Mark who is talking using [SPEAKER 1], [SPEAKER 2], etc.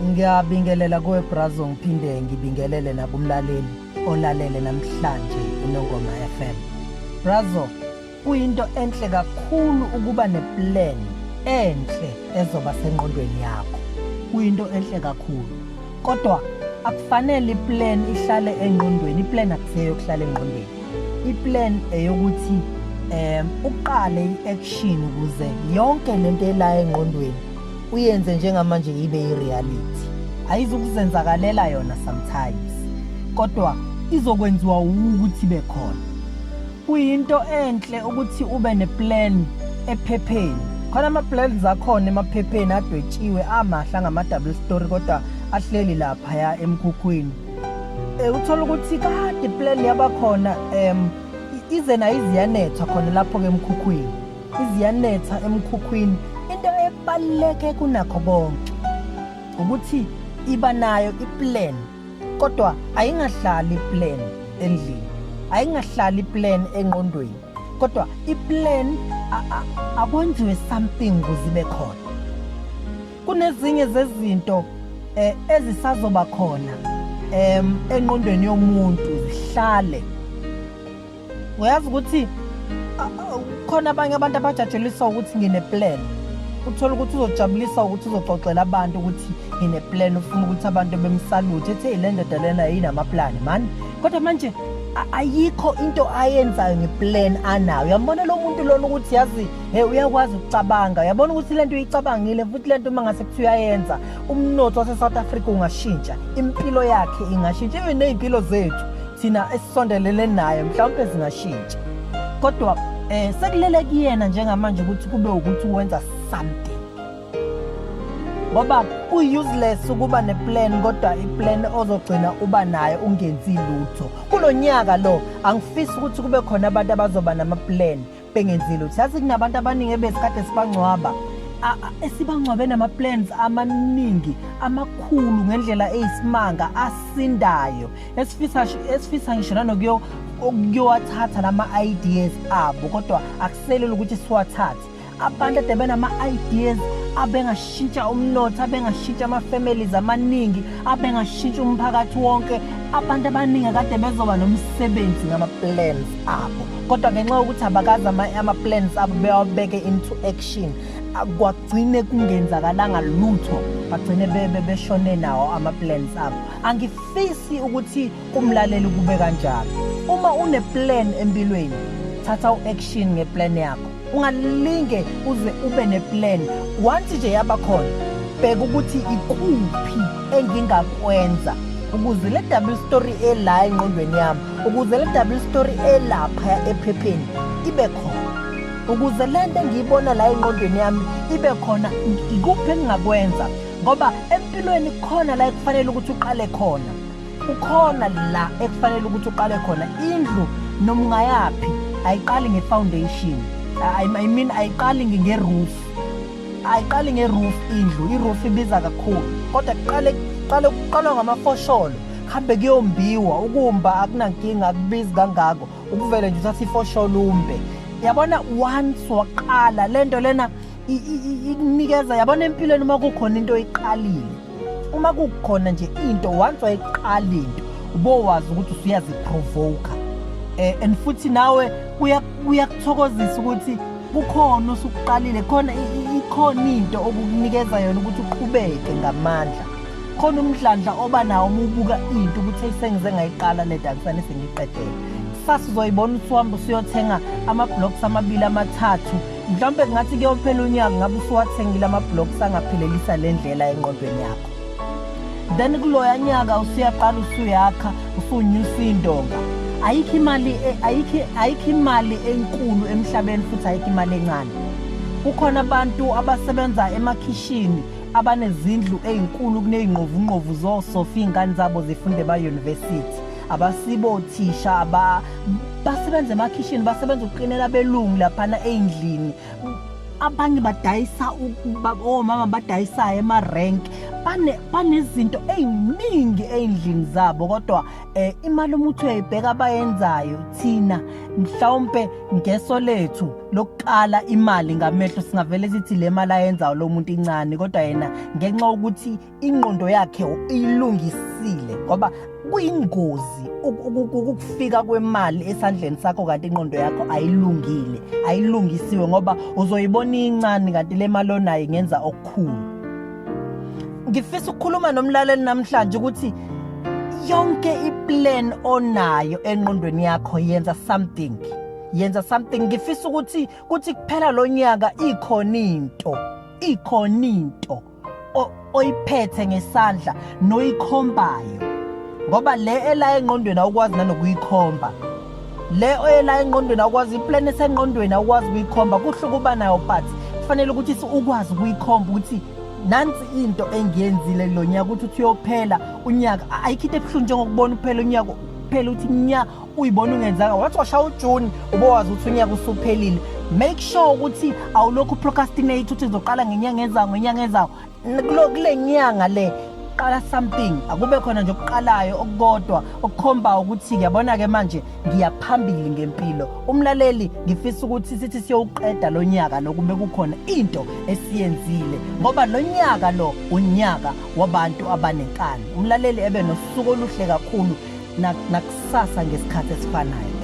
[SPEAKER 1] Ngiyabingelela kuwe Brazo, ngiphinde ngibingelele nabumlaleli olalele namhlanje uNongoma FM. Brazo, kuyinto enhle kakhulu ukuba neplan enhle ezoba sengqondweni yakho. Kuyinto enhle kakhulu. Kodwa akufanele iplan ihlale engqondweni. Iplan akuseyo ukuhlala engqondweni. Iplan eyokuthi uqale iaction ukuze yonke lento ela engqondweni uyenze njengamanje ibe ireality. Ayizukuzenzakalela yona sometimes, kodwa izokwenziwa ukuthi ibe khona. Kuyinto enhle ukuthi ube neplan ephepheni. Khona ama-plans akhona emaphepheni adwetshiwe amahle ngama-double story kodwa ahleli lapha ya emkhukhwini. Uthola ukuthi kade plan yaba khona ize na iziyanetha khona lapho ke emkhukhwini. Iziyanetha emkhukhwini. Into ebaluleke kunakho konke ukuthi iba nayo iplan, kodwa ayingahlali iplan endlini, ayingahlali iplan engqondweni, kodwa iplan akwenziwe something ukuze ibe khona. Kunezinye zezinto ezisazoba khona engqondweni yomuntu zihlale. Uyazi ukuthi khona abanye abantu abajatshelisa ukuthi ngine-plan. Uthola ukuthi uzojabulisa ukuthi uzoxoxela abantu ukuthi ngine-plan, ufuna ukuthi abantu bemsalute ethi le ndoda lena yinamaplani mani. Kodwa manje ayikho into ayenzayo ngeplan anayo. Uyambona lo muntu lona ukuthi yazi uyakwazi ukucabanga. Uyabona ukuthi lento uyicabangile futhi lento mangase kuthi uyayenza. Umnotho wase-South Africa ungashintsha, impilo yakhe ingashintsha, even nezimpilo zethu thina esisondelene nayo mhlawumbe zingashintsha. Kodwa sekulele kuyena njengamanje ukuthi kube ukuthi uwenza something. Ngoba useless ukuba neplan kodwa iplan ozogcina uba nayo ungenzi lutho. Kulonyaka lo angifisi ukuthi kube khona abantu abazoba nama-plan bengenzi lutho. Yazi kunabantu abaningi ebesikade sibangcwaba, esibangcwabe nama-plans amaningi amakhulu ngendlela eyisimanga asindayo. Esifisa ngisho nanokuwathatha lama-ideas abo, kodwa akuselele ukuthi siwathathe. Abantu ade benama-ideas abengashintsha umnotho, abengashintsha ama-families amaningi, abengashintsha umphakathi wonke. Abantu abaningi kade bezoba nomsebenzi ngama-plans abo, kodwa ngenxa yokuthi abakazi ama-plans abo bewabeke into action, kwagcine kungenzakalanga lutho, bagcine beshone nawo ama-plans abo. Angifisi ukuthi kumlaleli kube kanjalo. Uma une-plan empilweni, thatha u-action ngeplan yakho. Ungalinge uze ube neplan. Once nje yaba khona, bheka ukuthi ikuphi engingakwenza ukuze le double story ela engqondweni yami, ukuze le double story elapha ephepheni ibe khona, ukuze lento engiyibona la engqondweni yami ibe khona. Ikuphi engingakwenza? Ngoba empilweni khona la ekufanele ukuthi uqale khona. Ukhona la ekufanele ukuthi uqale khona. Indlu noma ungayapi ayiqali nge-foundation. I mean ayiqali nge-roof. Ayiqali nge-roof indlu. I-roof ibiza kakhulu. Kodwa kuqalwa ngamafosholo. Hambe kuyombiwa. Ukumba akunankinga, akubizi kangako. Ukuvele nje uthatha ifosholo umbe. Yabona once waqala lento lena ikunikeza. Yabona empilweni uma kukhona into oyiqalile, uma kukhona nje into once wayiqala into ubowazi ukuthi usuyaziprovoka. And futhi nawe uyakuthokozisa ukuthi kukhona osukuqalile, khona ikhona into okukunikeza yona ukuthi uqhubeke ngamandla. Khona umdlandla oba nawo uma ubuka into ukuthi sengize ngayiqala le dansane sengiqedele. Sasa uzoyibona usuhamba usuyothenga ama-blocks amabili amathathu, mhlawumbe ngathi kuyophela unyaka ngabe usuwathengile ama-blocks angaphelelisa le ndlela engqondweni yakho. Then kuloya nyaka usuyaqala usuyakha, usunyusa indonga. Ayikho imali enkulu emhlabeni futhi ayikho imali encane. Kukhona abantu abasebenza emakhishini abanezindlu ezinkulu kuneyingqovu zosofa ingane zabo zifunde ba-university. Abasibo thisha basebenza emakhishini, basebenza ukuqinela belungu laphana endlini. Abanye badayisa omama badayisayo ema-rank, banezinto eziningi endlini zabo kodwa imali umuthi uyayibheka abayenzayo thina mhlawumbe ngeso lethu lokuqala imali ngamehlo singavele sithi le mali ayenzayo lo muntu incane kodwa yena ngenxa ukuthi ingqondo yakhe uyilungisile ngoba kuyingozi ukufika kwemali esandleni sakho kanti ingqondo yakho ayilungisiwe ngoba uzoyibona incane kanti le mali onayo ingenza okukhulu. Ngifisa ukukhuluma nomlaleli namhlanje ukuthi yonke iplan onayo engqondweni yakho yenza something. Ngifisa ukuthi kuphela lo nyaka ikhona into oyiphethe ngesandla noyikhombayo ngoba le ela engqondweni awukwazi nanokuyikhomba, le oyela engqondweni awukwazi, iplan esengqondweni awukwazi ukuyikhomba. Kuhle ukuba nayo but kufanele ukuthi ukwazi ukuyikhomba ukuthi nansi into engiyenzile lo nyaka ukuthi uyophela unyaka. Ayikho ebuhlungu njengokubona uphela unyaka phela uthi nya uyibona ungenzanga wathi washa uJune ubowazi ukuthi unyaka usuphelile. Make sure ukuthi awulokhu procrastinate ukuthi uzoqala ngenyanga ezayo kule nyanga le qala something. Akube khona nje okuqalayo okukodwa okukhomba ukuthi ngiyabona ke manje ngiyaphambili ngempilo. Umlaleli ngifisa ukuthi sithi siyowuqeda lo nyaka lokube kukhona into esiyenzile ngoba lo nyaka lo unyaka wabantu abanenkani. Umlaleli ebe nosuku oluhle kakhulu nakusasa ngesikhathi esifanayo.